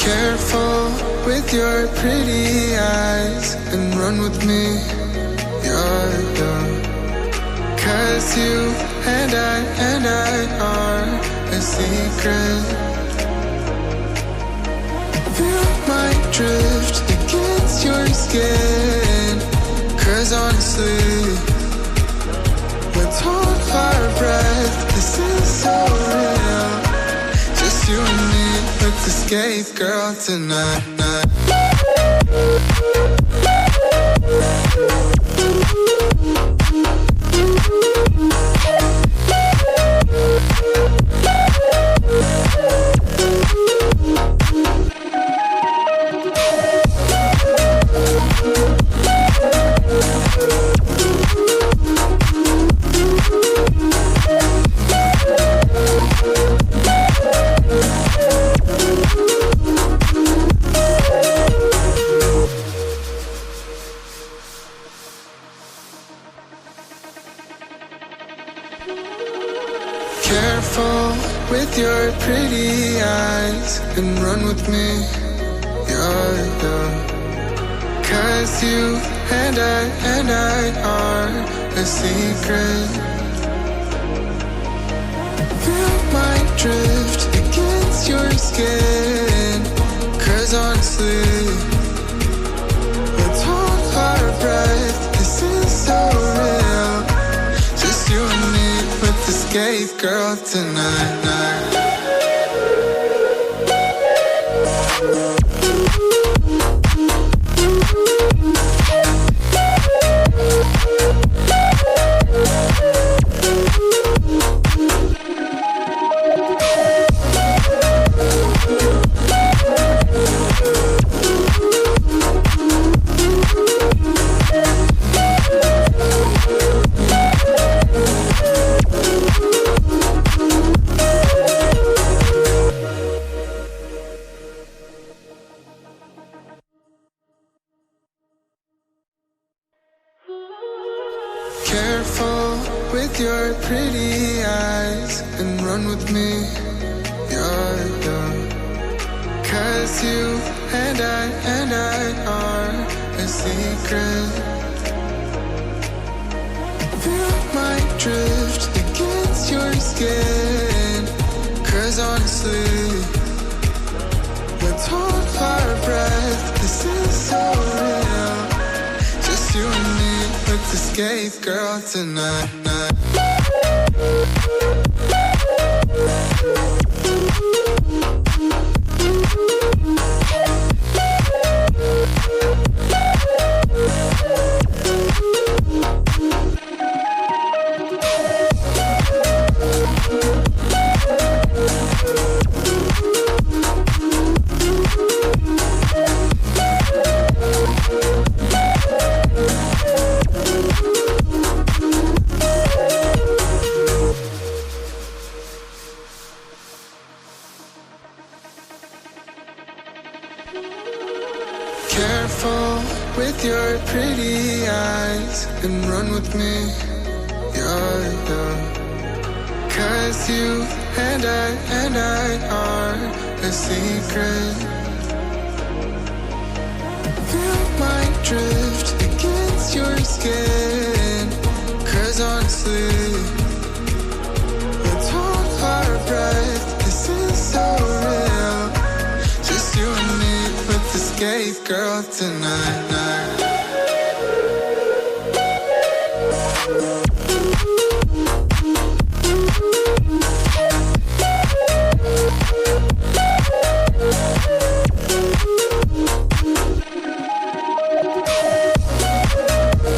Careful with your pretty eyes and run with me, yeah. Cause you and I are a secret. Feel my drift against your skin. Cause honestly, let's hold our breath. This is so real. Just you and me, let's escape, girl, tonight. Careful with your pretty eyes and run with me, yeah. Cause you and I are a secret. Feel my drift against your skin. Cause honestly, let's hold our breath. This is so real. Just you and me, let's escape, girl, tonight. Careful with your pretty eyes and run with me, yeah. Cause you and I are a secret. Feel my drift against your skin. Cause honestly, let's hold our breath. This is so real. Just you and me, let's escape, girl, tonight. Careful with your pretty eyes and run with me, yeah. Cause you and I are a secret. Feel my drift against your skin. Cause honestly, let's hold our breath. This is so real. Just you and me, let's escape, girl, tonight.